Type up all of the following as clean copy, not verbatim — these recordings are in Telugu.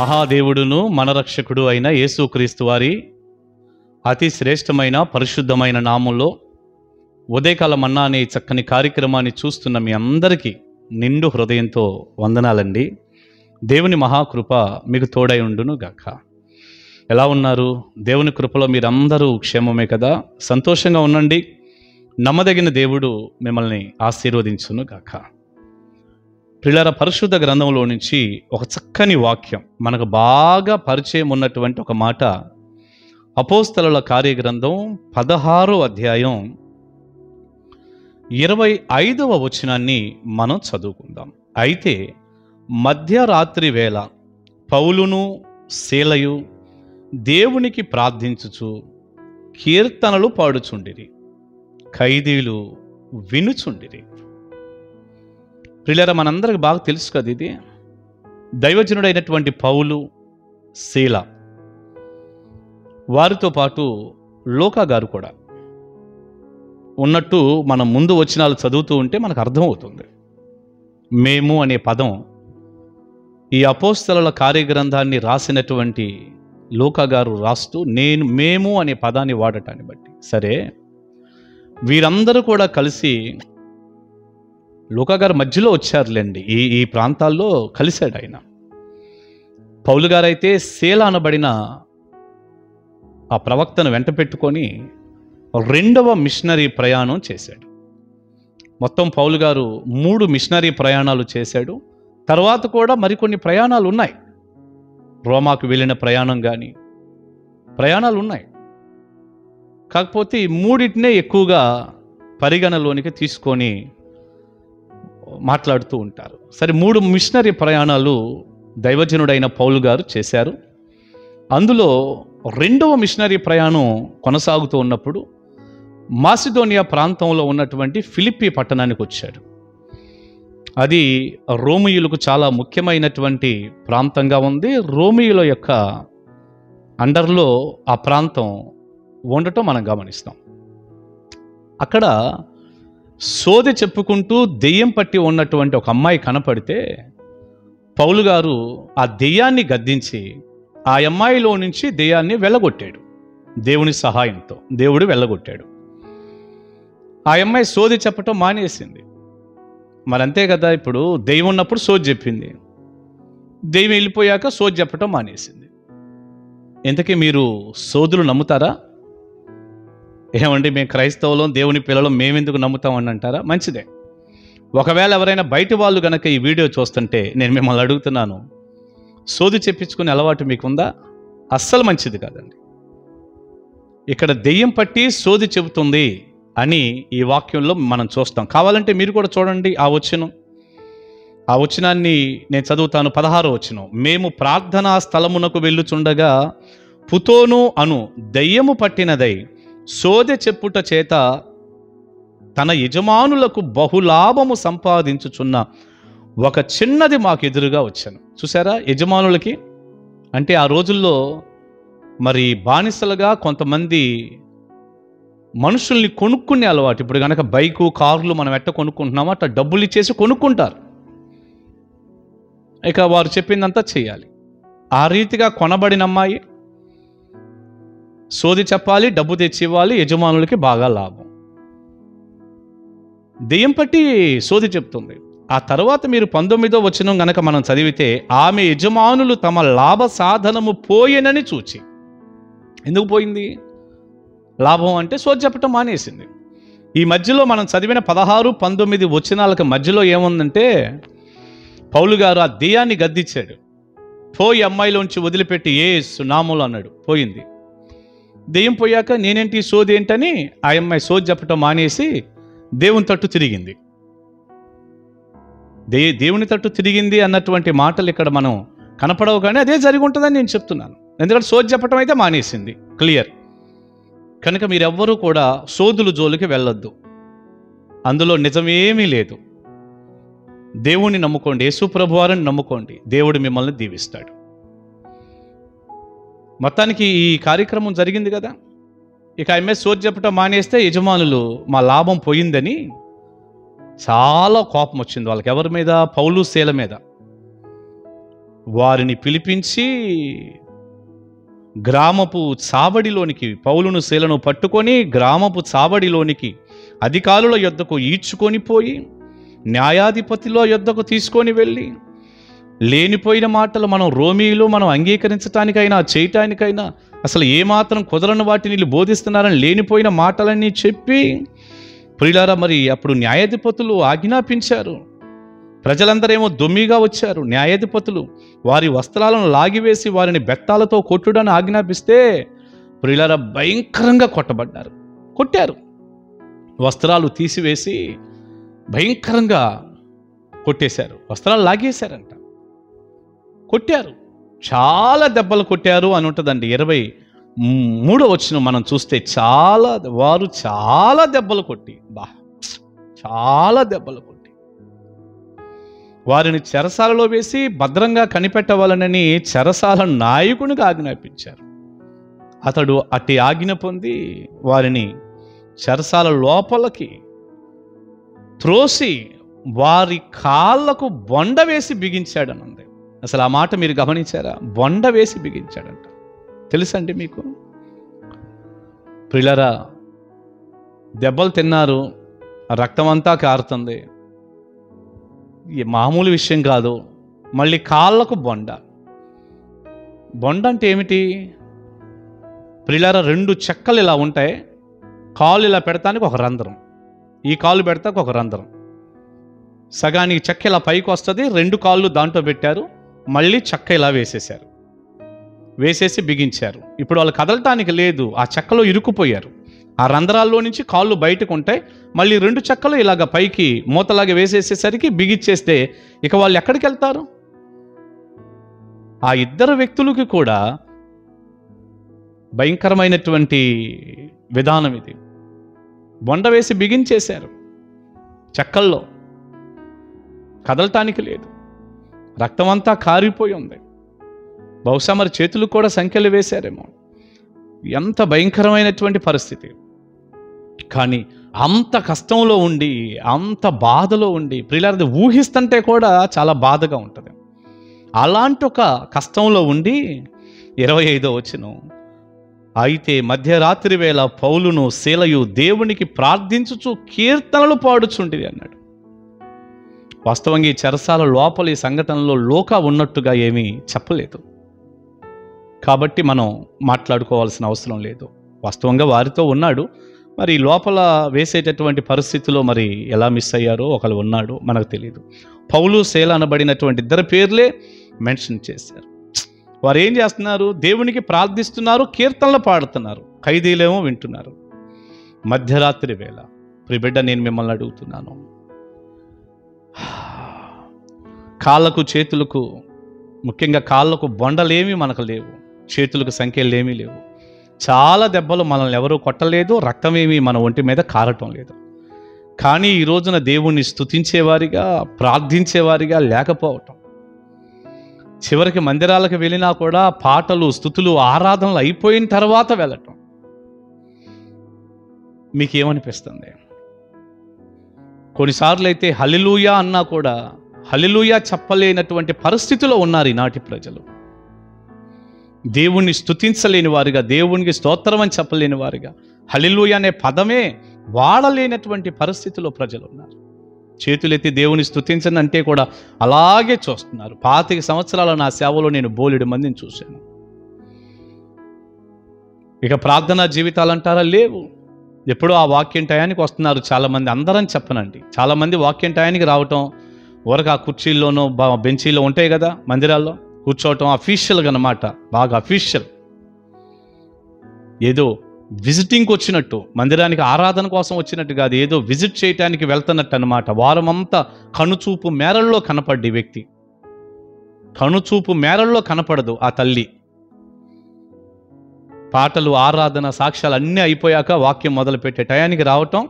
మహాదేవుడును మన రక్షకుడు అయిన యేసుక్రీస్తు వారి అతి శ్రేష్టమైన పరిశుద్ధమైన నామంలో ఉదయకాల మన్నా అనే చక్కని కార్యక్రమాన్ని చూస్తున్న మీ అందరికీ నిండు హృదయంతో వందనాలండి. దేవుని మహాకృప మీకు తోడై ఉండును గాక. ఎలా ఉన్నారు? దేవుని కృపలో మీరందరూ క్షేమమే కదా? సంతోషంగా ఉండండి. నమ్మదగిన దేవుడు మిమ్మల్ని ఆశీర్వదించును గాక. ప్రియులారా, పరిశుద్ధ గ్రంథంలో నుంచి ఒక చక్కని వాక్యం, మనకు బాగా పరిచయం ఉన్నటువంటి ఒక మాట, అపోస్తలుల కార్యగ్రంథం 16వ అధ్యాయం 25వ వచనాన్ని మనం చదువుకుందాం. అయితే మధ్యరాత్రి వేళ పౌలును శీలయు దేవునికి ప్రార్థించుచు కీర్తనలు పాడుచుండిరి, ఖైదీలు వినుచుండిరి. ప్రియులారా, మనందరికి బాగా తెలుసు కదా, ఇది దైవజనుడైనటువంటి పౌలు, శీల, వారితో పాటు లోకా గారు కూడా ఉన్నట్టు మనం ముందు వచనాలు చదువుతూ ఉంటే మనకు అర్థమవుతుంది. మేము అనే పదం ఈ అపోస్తలుల కార్యగ్రంథాన్ని రాసినటువంటి లోకా గారు రాస్తూ మేము అనే పదాన్ని వాడటాన్ని బట్టి, సరే వీరందరూ కూడా కలిసి లోకా గారు మధ్యలో వచ్చారులేండి, ఈ ప్రాంతాల్లో కలిశాడు ఆయన. పౌలు గారైతే శీల అనబడిన ఆ ప్రవక్తను వెంట పెట్టుకొని 2వ మిషనరీ ప్రయాణం చేశాడు. మొత్తం పౌలు గారు 3 మిషనరీ ప్రయాణాలు చేశాడు. తర్వాత కూడా మరికొన్ని ప్రయాణాలు ఉన్నాయి. రోమాకు వెళ్ళిన ప్రయాణం కానీ ప్రయాణాలు ఉన్నాయి. కాకపోతే ఈ 3టినే ఎక్కువగా పరిగణలోనికి తీసుకొని మాట్లాడుతూ ఉంటారు. సరే, 3 మిషనరీ ప్రయాణాలు దైవజనుడైన పౌలు గారు చేశారు. అందులో 2వ మిషనరీ ప్రయాణం కొనసాగుతూ ఉన్నప్పుడు మాసిదోనియా ప్రాంతంలో ఉన్నటువంటి ఫిలిప్పీ పట్టణానికి వచ్చాడు. అది రోమియులకు చాలా ముఖ్యమైనటువంటి ప్రాంతంగా ఉంది. రోమియుల యొక్క అండర్లో ఆ ప్రాంతం ఉండటం మనం గమనిస్తాం. అక్కడ సోదె చెప్పుకుంటూ దెయ్యం పట్టి ఉన్నటువంటి ఒక అమ్మాయి కనపడితే పౌలు గారు ఆ దెయ్యాన్ని గద్దించి ఆ అమ్మాయిలో నుంచి దెయ్యాన్ని వెళ్ళగొట్టాడు. దేవుని సహాయంతో దేవుడు వెళ్ళగొట్టాడు. ఆ అమ్మాయి సోది చెప్పటం మానేసింది. మరి అంతే కదా, ఇప్పుడు దెయ్యం ఉన్నప్పుడు సోది చెప్పింది, దెయ్యం వెళ్ళిపోయాక సోది చెప్పటం మానేసింది. ఇంతకీ మీరు సోదులు నమ్ముతారా? ఏమండి, మేము క్రైస్తవులం, దేవుని పిల్లలు, మేమెందుకు నమ్ముతామని అంటారా? మంచిదే. ఒకవేళ ఎవరైనా బయట వాళ్ళు గనక ఈ వీడియో చూస్తుంటే నేను మిమ్మల్ని అడుగుతున్నాను, సోది చెప్పించుకునే అలవాటు మీకుందా? అస్సలు మంచిది కాదండి. ఇక్కడ దెయ్యం పట్టి సోది చెబుతుంది అని ఈ వాక్యంలో మనం చూస్తాం. కావాలంటే మీరు కూడా చూడండి ఆ వచనాన్ని నేను చదువుతాను. 16వ వచనం. మేము ప్రార్థనా స్థలమునకు వెళ్ళుచుండగా పుతోను అను దెయ్యము పట్టినదై సోదె చెప్పుట చేత తన యజమానులకు బహులాభము సంపాదించుచున్న ఒక చిన్నది మాకు ఎదురుగా వచ్చాను. చూసారా, యజమానులకి అంటే ఆ రోజుల్లో మరి బానిసలుగా కొంతమంది మనుషుల్ని కొనుక్కునే అలవాటు. ఇప్పుడు కనుక బైకు, కార్లు మనం ఎట్ట కొనుక్కుంటున్నామో అట్లా డబ్బులు ఇచ్చేసి కొనుక్కుంటారు. ఇక వారు చెప్పిందంతా చేయాలి. ఆ రీతిగా కొనబడిన అమ్మాయి సోది చెప్పాలి, డబ్బు తెచ్చి ఇవ్వాలి, యజమానులకి బాగా లాభం. దెయ్యం పట్టి సోది చెప్తుంది. ఆ తర్వాత మీరు 19వ వచనం గనక మనం చదివితే, ఆమె యజమానులు తమ లాభ సాధనము పోయేనని చూచి. ఎందుకు పోయింది? లాభం అంటే సోది చెప్పటం మానేసింది. ఈ మధ్యలో మనం చదివిన 16, 19 వచనాలకు మధ్యలో ఏముందంటే, పౌలు గారు ఆ దెయ్యాన్ని గద్దించాడు. పోయి అమ్మాయిలోంచి వదిలిపెట్టి యేసు నామములో అన్నాడు, పోయింది. దెయ్యం పోయాక నేనేంటి సోది ఏంటని ఆ అమ్మాయి సోది చెప్పటం మానేసి దేవుని తట్టు తిరిగింది. దేవుని తట్టు తిరిగింది అన్నటువంటి మాటలు ఇక్కడ మనం కనపడవు, కానీ అదే జరిగి ఉంటుందని నేను చెప్తున్నాను. ఎందుకంటే సోది చెప్పటం అయితే మానేసింది, క్లియర్. కనుక మీరెవ్వరూ కూడా సోదుల జోలికి వెళ్ళొద్దు. అందులో నిజమేమీ లేదు. దేవుణ్ణి నమ్ముకోండి, యేసు ప్రభువారిని నమ్ముకోండి, దేవుడు మిమ్మల్ని దీవిస్తాడు. మొత్తానికి ఈ కార్యక్రమం జరిగింది కదా. ఇక ఆమె సోది చెప్పటం మానేస్తే యజమానులు మా లాభం పోయిందని చాలా కోపం వచ్చింది వాళ్ళకి. ఎవరి మీద? పౌలు శీల మీద. వారిని పిలిపించి గ్రామపు చావడిలోనికి, పౌలును శీలను పట్టుకొని గ్రామపు చావడిలోనికి అధికారుల యొద్దకు ఈడ్చుకొని పోయి న్యాయాధిపతిలో యొద్దకు తీసుకొని వెళ్ళి, లేనిపోయిన మాటలు మనం రోమీలు మనం అంగీకరించటానికైనా చేయటానికైనా అసలు ఏమాత్రం కుదరని వాటిని వీళ్ళు బోధిస్తున్నారని లేనిపోయిన మాటలన్నీ చెప్పి, ప్రియులారా, మరి అప్పుడు న్యాయాధిపతులు ఆజ్ఞాపించారు. ప్రజలందరేమో దొమ్మిగా వచ్చారు. న్యాయాధిపతులు వారి వస్త్రాలను లాగివేసి వారిని బెత్తాలతో కొట్టుడని ఆజ్ఞాపిస్తే ప్రియులారా భయంకరంగా కొట్టబడ్డారు. కొట్టారు. వస్త్రాలు తీసివేసి భయంకరంగా కొట్టేశారు. వస్త్రాలు లాగేశారంట. కొట్టారు. చాలా దెబ్బలు కొట్టారు అని ఉంటుందండి. 23వ వచనం మనం చూస్తే వారు చాలా దెబ్బలు కొట్టి, చాలా దెబ్బలు కొట్టి వారిని చెరసాలలో వేసి భద్రంగా కనిపెట్టవాలనని చెరసాల నాయకునికి ఆజ్ఞాపించారు. అతడు అట్టి ఆజ్ఞ పొంది వారిని చెరసాల లోపలికి త్రోసి వారి కాళ్ళకు బొండ వేసి బిగించాడనుంది. అసలు ఆ మాట మీరు గమనించారా? బొండ వేసి బిగించాడంట. తెలుసండి మీకు? ప్రియులారా, దెబ్బలు తిన్నారు, రక్తం అంతా కారుతుంది, మామూలు విషయం కాదు. మళ్ళీ కాళ్ళకు బొండ. బొండ అంటే ఏమిటి? ప్రియులారా, 2 చెక్కలు ఇలా ఉంటాయి. కాలు ఇలా పెడతానికి ఒక రంధ్రం, ఈ కాలు పెడతానికి ఒక రంధ్రం. సగానికి చెక్క ఇలా పైకి వస్తుంది, 2 కాళ్ళు దాంట్లో పెట్టారు, మళ్ళీ చెక్క ఇలా వేసేశారు, వేసేసి బిగించారు. ఇప్పుడు వాళ్ళు కదలటానికి లేదు, ఆ చెక్కలో ఇరుక్కుపోయారు. ఆ రంధ్రాల్లో నుంచి కాళ్ళు బయటకు ఉంటాయి. మళ్ళీ 2 చెక్కలు ఇలాగ పైకి మూతలాగా వేసేసేసరికి బిగిచ్చేస్తే ఇక వాళ్ళు ఎక్కడికి వెళ్తారు? ఆ ఇద్దరు వ్యక్తులకి కూడా భయంకరమైనటువంటి విధానం ఇది. బొండ వేసి బిగించేశారు. చెక్కల్లో కదలటానికి లేదు, రక్తం అంతా కారిపోయి ఉంది. బహుశా మరి చేతులు కూడా సంఖ్యలు వేశారేమో. ఎంత భయంకరమైనటువంటి పరిస్థితి. కానీ అంత కష్టంలో ఉండి, అంత బాధలో ఉండి, ప్రియులారా, ఊహిస్తుంటే కూడా చాలా బాధగా ఉంటుంది. అలాంటి ఒక కష్టంలో ఉండి 25వ వచనం, అయితే మధ్యరాత్రి వేళ పౌలును శీలయు దేవునికి ప్రార్థించుచు కీర్తనలు పాడుచుండిరి అన్నాడు. వాస్తవంగా ఈ చెరసాల లోపల ఈ సంఘటనలో లోకా ఉన్నట్టుగా ఏమీ చెప్పలేదు కాబట్టి మనం మాట్లాడుకోవాల్సిన అవసరం లేదు. వాస్తవంగా వారితో ఉన్నాడు. మరి లోపల వేసేటటువంటి పరిస్థితిలో మరి ఎలా మిస్ అయ్యారో ఒకరు ఉన్నాడు, మనకు తెలియదు. పౌలు శీల అనబడినటువంటి 2 పేర్లే మెన్షన్ చేశారు. వారు ఏం చేస్తున్నారు? దేవునికి ప్రార్థిస్తున్నారు, కీర్తనలు పాడుతున్నారు, ఖైదీలేమో వింటున్నారు. మధ్యరాత్రి వేళ. ప్రియబిడ్డ, నేను మిమ్మల్ని అడుగుతున్నాను, కాళ్ళకు చేతులకు, ముఖ్యంగా కాళ్ళకు బొండలేమి మనకు లేవు, చేతులకు సంఖ్యలు ఏమీ లేవు, చాలా దెబ్బలు మనల్ని ఎవరూ కొట్టలేదు, రక్తమేమీ మన ఒంటి మీద కారటం లేదు. కానీ ఈ రోజున దేవుణ్ణి స్తుతించేవారిగా, ప్రార్థించేవారిగా లేకపోవటం, చివరికి మందిరాలకు వెళ్ళినా కూడా పాటలు, స్తుతులు, ఆరాధనలు అయిపోయిన తర్వాత వెళ్ళటం, మీకేమనిపిస్తుంది? కొన్నిసార్లు అయితే హల్లెలూయా అన్నా కూడా హల్లెలూయా చెప్పలేనటువంటి పరిస్థితిలో ఉన్నారు ఈనాటి ప్రజలు. దేవుణ్ణి స్తుతించలేని వారిగా, దేవునికి స్తోత్రం అని చెప్పలేని వారిగా, హల్లెలూయా అనే పదమే వాడలేనటువంటి పరిస్థితిలో ప్రజలు ఉన్నారు. చేతులెత్తి దేవుని స్తుతించండి అంటే కూడా అలాగే చూస్తున్నారు. 25 సంవత్సరాల నా సేవలో నేను బోలెడు మందిని చూశాను. ఇక ప్రార్థనా జీవితాలు అంటారా? లేవు. ఎప్పుడో ఆ వాక్యం టయానికి వస్తున్నారు చాలామంది. అందరం చెప్పనండి, చాలామంది వాక్యం టయానికి రావటం, ఊరక ఆ కుర్చీల్లోనో బెంచీలో ఉంటాయి కదా మందిరాల్లో, కూర్చోవటం అఫీషియల్గా అన్నమాట, బాగా అఫీషియల్, ఏదో విజిటింగ్కి వచ్చినట్టు, మందిరానికి ఆరాధన కోసం వచ్చినట్టు కాదు, ఏదో విజిట్ చేయటానికి వెళ్తున్నట్టు అన్నమాట. వారమంతా కనుచూపు మేరల్లో కనపడ్డి వ్యక్తి, కనుచూపు మేరల్లో కనపడదు ఆ తల్లి. పాటలు, ఆరాధన, సాక్ష్యాలు అన్నీ అయిపోయాక వాక్యం మొదలుపెట్టే టయానికి రావటం,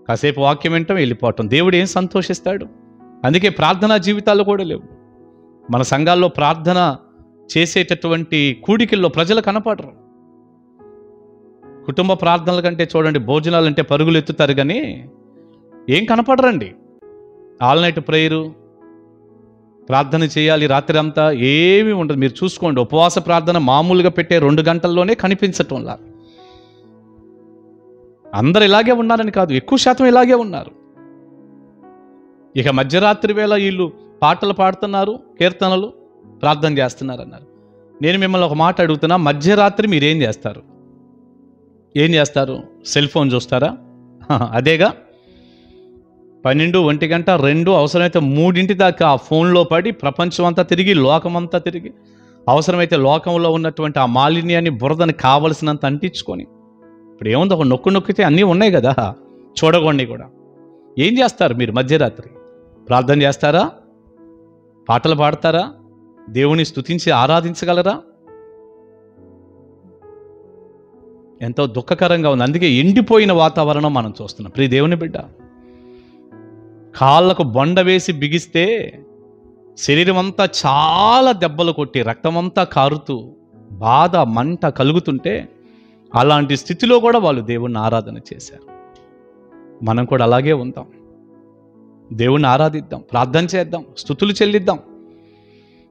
కాసేపు వాక్యం వినటం, వెళ్ళిపోవటం. దేవుడు ఏం సంతోషిస్తాడు? అందుకే ప్రార్థనా జీవితాలు కూడా లేవు. మన సంఘాల్లో ప్రార్థన చేసేటటువంటి కూడికల్లో ప్రజలు కనపడరు. కుటుంబ ప్రార్థనల కంటే చూడండి, భోజనాలు అంటే పరుగులు ఎత్తుతారు కానీ ఏం కనపడరండి. ఆల్ నైట్ ప్రేయరు, ప్రార్థన చేయాలి రాత్రి అంతా, ఏమీ ఉండదు. మీరు చూసుకోండి, ఉపవాస ప్రార్థన మామూలుగా పెట్టే 2 గంటల్లోనే కనిపించటంలా. అందరు ఇలాగే ఉన్నారని కాదు, ఎక్కువ శాతం ఇలాగే ఉన్నారు. ఇక మధ్యరాత్రి వేళ వీళ్ళు పాటలు పాడుతున్నారు, కీర్తనలు, ప్రార్థన చేస్తున్నారు అన్నారు. నేను మిమ్మల్ని ఒక మాట అడుగుతున్నా, మధ్యరాత్రి మీరేం చేస్తారు? ఏం చేస్తారు? సెల్ ఫోన్ చూస్తారా? అదేగా. 12, 1 గంట, 2, అవసరమైతే 3 దాకా ఆ ఫోన్లో పడి ప్రపంచం అంతా తిరిగి, లోకమంతా తిరిగి, అవసరమైతే లోకంలో ఉన్నటువంటి ఆ మాలిన్యాన్ని, బురదని కావలసినంత అంటించుకొని, ఇప్పుడు ఏముంది, ఒక నొక్కితే అన్నీ ఉన్నాయి కదా, చూడగొండి కూడా. ఏం చేస్తారు మీరు మధ్యరాత్రి? ప్రార్థన చేస్తారా? పాటలు పాడతారా? దేవుని స్తుతించి ఆరాధించగలరా? ఎంతో దుఃఖకరంగా ఉంది. అందుకే ఎండిపోయిన వాతావరణం మనం చూస్తున్నాం. ప్రియ దేవుని బిడ్డ, కాళ్ళకు బొండ వేసి బిగిస్తే శరీరం అంతా చాలా దెబ్బలు కొట్టి రక్తమంతా కారుతూ బాధ మంట కలుగుతుంటే, అలాంటి స్థితిలో కూడా వాళ్ళు దేవుణ్ణి ఆరాధన చేశారు. మనం కూడా అలాగే ఉందాం, దేవుణ్ణి ఆరాధిద్దాం, ప్రార్థన చేద్దాం, స్తుతులు చెల్లిద్దాం,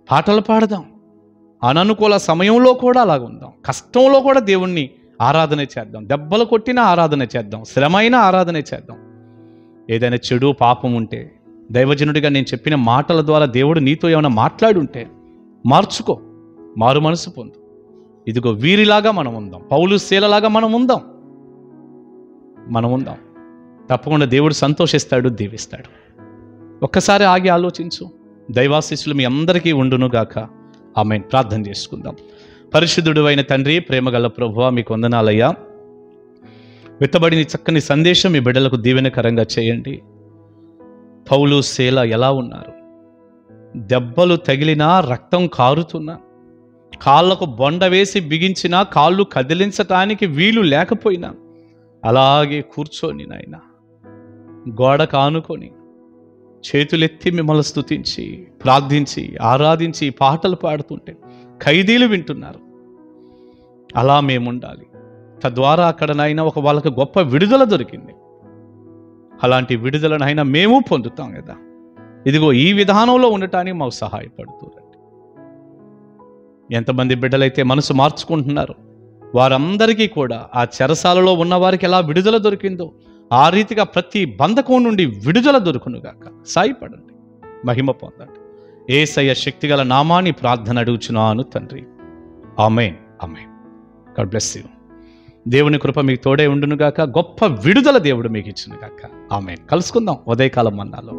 పాటలు పాడదాం. అననుకూల సమయంలో కూడా అలాగ ఉందాం, కష్టంలో కూడా దేవుణ్ణి ఆరాధన చేద్దాం, దెబ్బలు కొట్టినా ఆరాధన చేద్దాం, శ్రమైనా ఆరాధన చేద్దాం. ఏదైనా చెడు పాపం ఉంటే, దైవజనుడిగా నేను చెప్పిన మాటల ద్వారా దేవుడు నీతో ఏమైనా మాట్లాడుంటే మార్చుకో, మారు మనసు పొందు. ఇదిగో వీరిలాగా మనం ఉందాం, పౌలు శీలలాగా మనం ఉందాం. తప్పకుండా దేవుడు సంతోషిస్తాడు, దీవిస్తాడు. ఒక్కసారి ఆగి ఆలోచించు. దైవాశీస్సులు మీ అందరికీ ఉండునుగాక. ఆమేన్. ప్రార్థన చేసుకుందాం. పరిశుద్ధుడు అయిన తండ్రి, ప్రేమగల ప్రభువా, మీకు వందనాలయ్యా. విత్తబడిన చక్కని సందేశం మీ బిడ్డలకు దీవెనకరంగా చేయండి. పౌలు శీల ఎలా ఉన్నారు? దెబ్బలు తగిలినా, రక్తం కారుతున్నా, కాళ్ళకు బొండ వేసి బిగించినా, కాళ్ళు కదిలించటానికి వీలు లేకపోయినా అలాగే కూర్చొని నాయన గోడ కానుకొని చేతులెత్తి మిమ్మల్ని స్తుతించి, ప్రార్థించి, ఆరాధించి, పాటలు పాడుతుంటే ఖైదీలు వింటున్నారు. అలా మేముండాలి. తద్వారా అక్కడ నాయన వాళ్ళకి గొప్ప విడుదల దొరికింది. అలాంటి విడుదలనైనా మేము పొందుతాం కదా. ఇదిగో ఈ విధానంలో ఉండటానికి మాకు సహాయపడుతుంది. ఎంతమంది బిడ్డలైతే మనసు మార్చుకుంటున్నారు, వారందరికీ కూడా ఆ చెరసాలలో ఉన్నవారికి ఎలా విడుదల దొరికిందో ఆ రీతిగా ప్రతి బంధకం నుండి విడుదల దొరుకునుగాక. సాయపడండి, మహిమ పొందండి. యేసయ్య శక్తిగల నామాన్ని ప్రార్థన అడుగుచున్నాను తండ్రి. Amen, amen. God bless you. దేవుని కృప మీకు తోడే ఉండునుగాక. గొప్ప విడుదల దేవుడు మీకు ఇచ్చునుగాక. ఆమేన్. కలుసుకుందాం ఉదయకాలం మన్నాలో.